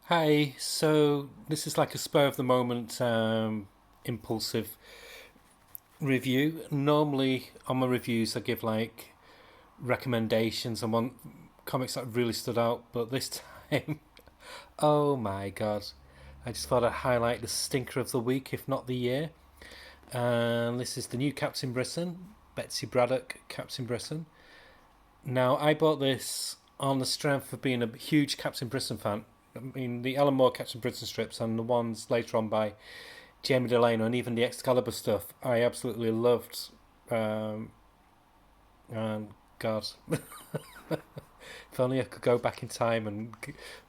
Hi, so this is like a spur of the moment, impulsive review. Normally, on my reviews, I give like recommendations and one comics that really stood out, but this time, oh my god, I just thought I'd highlight the stinker of the week, if not the year. And this is the new Captain Britain, Betsy Braddock, Captain Britain. Now, I bought this on the strength of being a huge Captain Britain fan. I mean, the Alan Moore Captain Britain strips and the ones later on by Jamie Delano and even the Excalibur stuff, I absolutely loved. Um, and God, if only I could go back in time and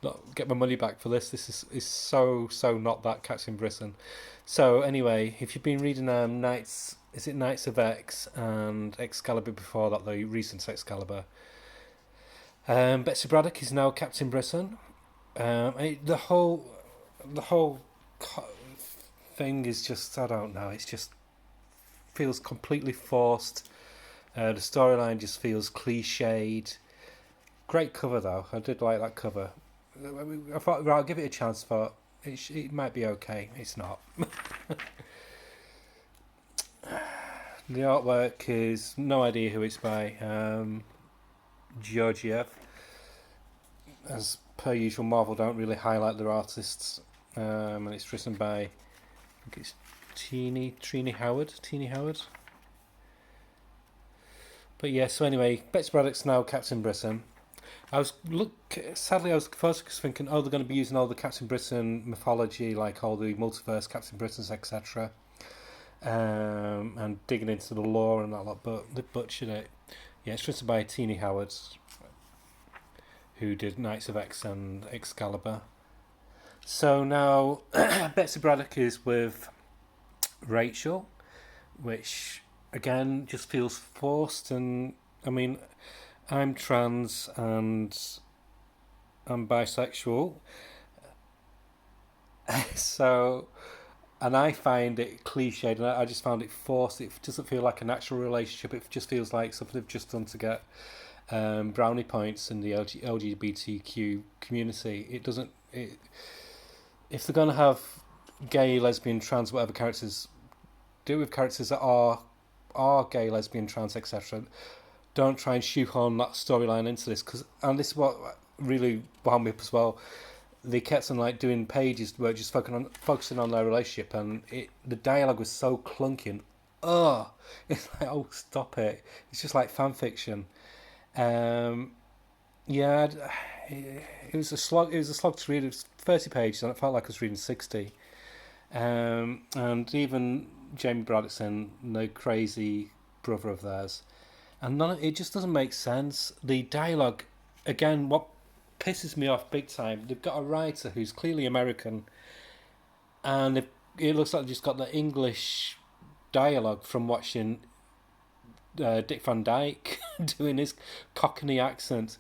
not get my money back for this. This is so not that Captain Britain. So anyway, if you've been reading Knights, is it Knights of X and Excalibur before that, the recent Excalibur, Betsy Braddock is now Captain Britain. The whole thing is just, I don't know. It's just feels completely forced. The storyline just feels cliched. Great cover though. I did like that cover. I thought, right, I'll give it a chance. For it might be okay. It's not. The artwork is no idea who it's by. Georgiev, as per usual, Marvel don't really highlight their artists, and it's written by, I think it's Teeny Howard. But yeah, so anyway, Betsy Braddock's now Captain Britain. Sadly, I was first thinking, oh, they're going to be using all the Captain Britain mythology, like all the multiverse Captain Britons, etc., and digging into the lore and that lot, but they butchered it. Yeah, it's written by Teeny Howard, who did Knights of X and Excalibur. So now Betsy Braddock is with Rachel, which again just feels forced. And I mean, I'm trans and I'm bisexual, so and I find it cliched, and I just found it forced. It doesn't feel like a natural relationship. It just feels like something they've just done to get brownie points in the LGBTQ community. It doesn't. If they're gonna have gay, lesbian, trans, whatever characters, do it with characters that are gay, lesbian, trans, etc. Don't try and shoehorn that storyline into this, and this is what really wound me up as well. They kept on like doing pages where just focusing on their relationship, and the dialogue was so clunky and it's like, oh, stop it. It's just like fan fiction. Um, yeah, it was a slog. It was a slog to read. It was 30 pages, and it felt like I was reading 60. And even Jamie Braddockson, the crazy brother of theirs, and it just doesn't make sense. The dialogue, again, what pisses me off big time. They've got a writer who's clearly American, and it looks like they've just got the English dialogue from watching Dick Van Dyke doing his Cockney accent.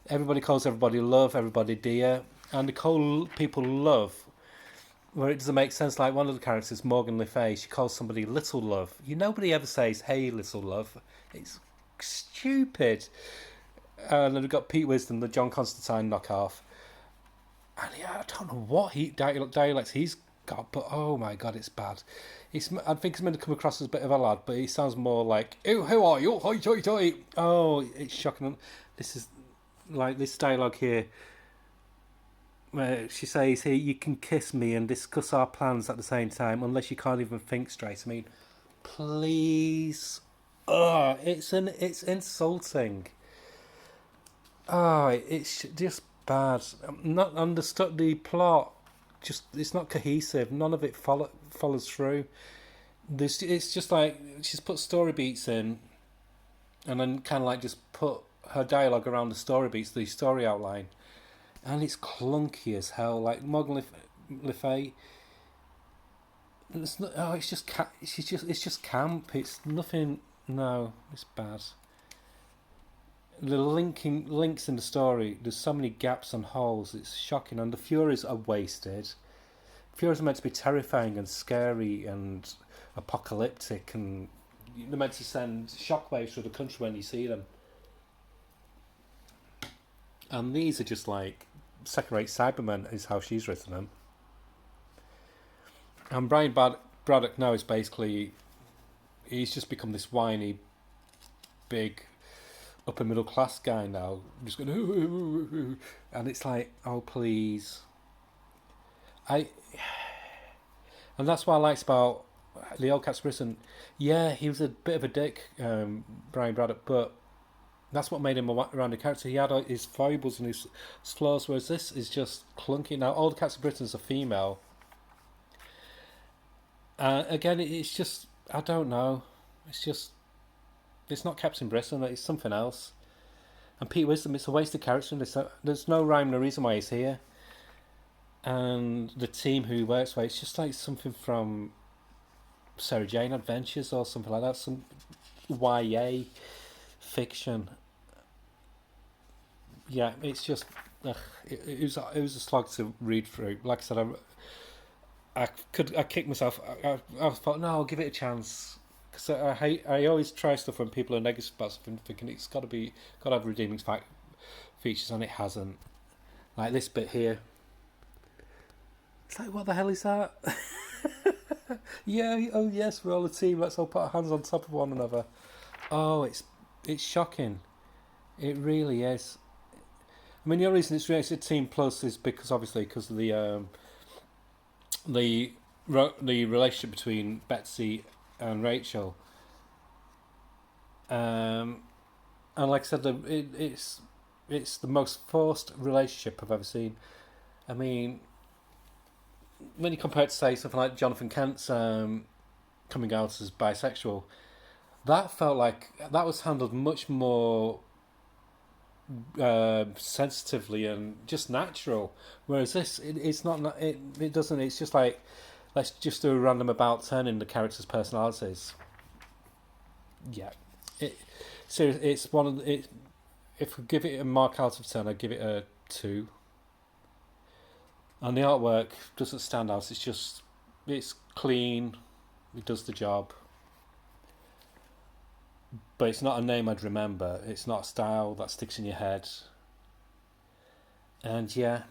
Everybody calls everybody love, everybody dear, and they call people love where it doesn't make sense. Like one of the characters, Morgan Le Fay, she calls somebody little love. Nobody ever says, "Hey, little love." It's stupid. And then we've got Pete Wisdom, the John Constantine knockoff. And yeah, I don't know what dialects he's got, but oh my god, it's bad. I think he's meant to come across as a bit of a lad, but he sounds more like, "Oh, how are you? Hi, hi, hi." Oh, it's shocking. This is like this dialogue here, where she says, "Here, you can kiss me and discuss our plans at the same time, unless you can't even think straight." I mean, please. Oh, it's insulting. Oh, it's just bad. I'm not understood the plot. Just it's not cohesive. None of it follows through. It's just like she's put story beats in, and then kind of like just put her dialogue around the story beats, the story outline, and it's clunky as hell. Like Morgan Le Fay, it's not. Oh, it's just it's just camp. It's nothing. No, it's bad. The links in the story, there's so many gaps and holes. It's shocking, and the Furies are wasted. Furies are meant to be terrifying and scary and apocalyptic, and they're meant to send shockwaves through the country when you see them. And these are just like second-rate Cybermen is how she's written them. And Brian Braddock now is basically, he's just become this whiny, big, upper middle class guy now, just going, "Ooh, ooh, ooh, ooh." And it's like, oh please. And that's what I liked about the old Captain Britain. Yeah, he was a bit of a dick, Brian Braddock, but that's what made him a rounded character. He had his foibles and his flaws, whereas this is just clunky. Now, all the Captain Britons are female. Again, it's just, I don't know. It's not Captain Britain, it's something else. And Pete Wisdom, it's a wasted character. There's no rhyme, no reason why he's here. And the team who he works with, it's just like something from Sarah Jane Adventures or something like that, some YA fiction. Yeah, it's just, it was a slog to read through. Like I said, I kicked myself. I thought, no, I'll give it a chance, because I always try stuff when people are negative about something, thinking it's got to have redeeming features, and it hasn't. Like this bit here. It's like, what the hell is that? Yeah, oh yes, we're all a team. Let's all put our hands on top of one another. Oh, it's shocking. It really is. I mean, the only reason it's rated Team Plus is because of the relationship between Betsy and Rachel. And like I said, it's the most forced relationship I've ever seen. I mean, when you compare it to, say, something like Jonathan Kent's coming out as bisexual, that felt like that was handled much more sensitively and just natural, whereas it's not. It doesn't. It's just like, let's just do a random about turn in the characters' personalities. Yeah, it's one of it. If we give it a mark out of 10, I'd give it a 2. And the artwork doesn't stand out. It's clean. It does the job. But it's not a name I'd remember. It's not a style that sticks in your head. And yeah,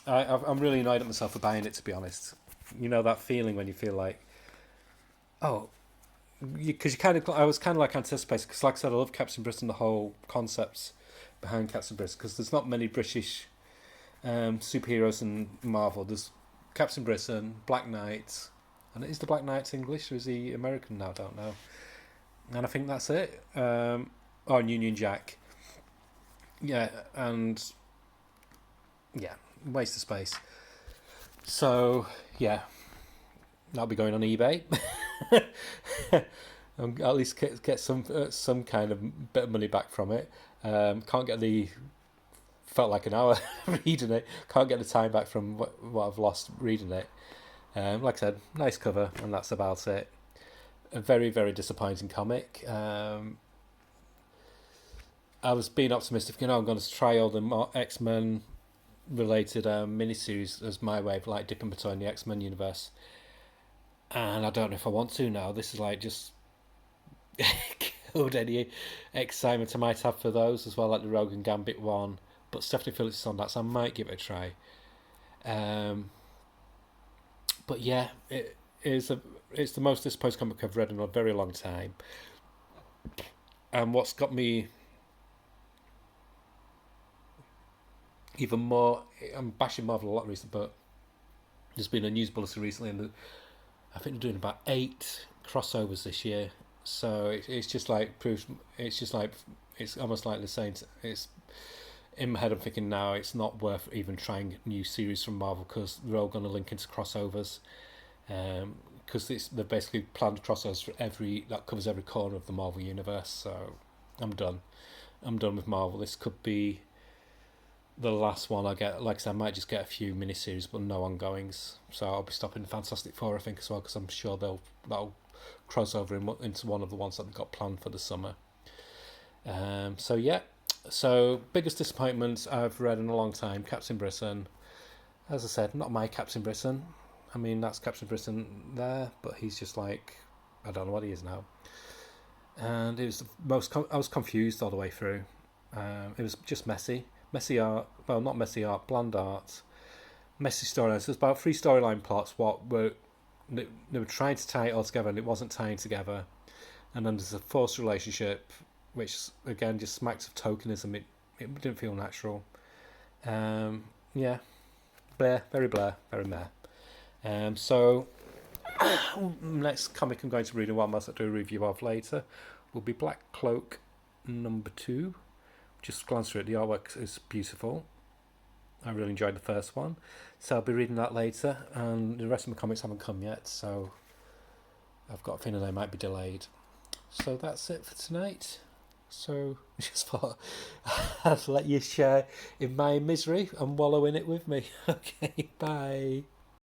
I'm really annoyed at myself for buying it, to be honest. You know that feeling when you feel like, oh, because I was kind of like anticipating, because like I said, I love Captain Britain, the whole concepts behind Captain Britain, because there's not many British superheroes in Marvel. There's Captain Britain, Black Knight, and is the Black Knight English or is he American now? I don't know. And I think that's it. Union Jack. Yeah, and yeah, waste of space. So yeah, that'll be going on eBay. At least get some kind of bit of money back from it. Can't get felt like an hour reading it. Can't get the time back from what I've lost reading it. Like I said, nice cover, and that's about it. A very, very disappointing comic. I was being optimistic, I'm going to try all the X-Men related miniseries as my way of like dipping between the X-Men universe. And I don't know if I want to now. This is like just killed any excitement I might have for those as well, like the Rogue and Gambit one. But Stephanie Phillips is on that, so I might give it a try. But yeah, it's the most disappointing comic I've read in a very long time. And what's got me even more, I'm bashing Marvel a lot recently, but there's been a news bulletin recently, and I think they're doing about 8 crossovers this year. So it's just like proof. It's almost like the saying. It's in my head. I'm thinking now it's not worth even trying new series from Marvel, because they're all going to link into crossovers. Because they've basically planned crossovers for that covers every corner of the Marvel universe. So I'm done. I'm done with Marvel. This could be the last one I get. Like I said, I might just get a few miniseries, but no ongoings. So I'll be stopping Fantastic Four, I think, as well, because I'm sure that'll cross over into one of the ones that they've got planned for the summer. So yeah. So biggest disappointment I've read in a long time, Captain Britain. As I said, not my Captain Britain. I mean, that's Captain Britain there, but he's just like, I don't know what he is now. And it was I was confused all the way through. It was just messy. messy art. Well, not messy art, bland art, messy storylines. There's about 3 storyline plots. They were trying to tie it all together, and it wasn't tying together. And then there's a forced relationship, which again just smacks of tokenism. It didn't feel natural. Yeah, Blair, very Blair, very meh. So next comic I'm going to read and what I must do a review of later will be Black Cloak #2. Just glance through it. The artwork is beautiful. I really enjoyed the first one, so I'll be reading that later. And the rest of my comics haven't come yet, so I've got a feeling they might be delayed. So that's it for tonight. So I just thought I'd let you share in my misery and wallow in it with me. Okay, bye.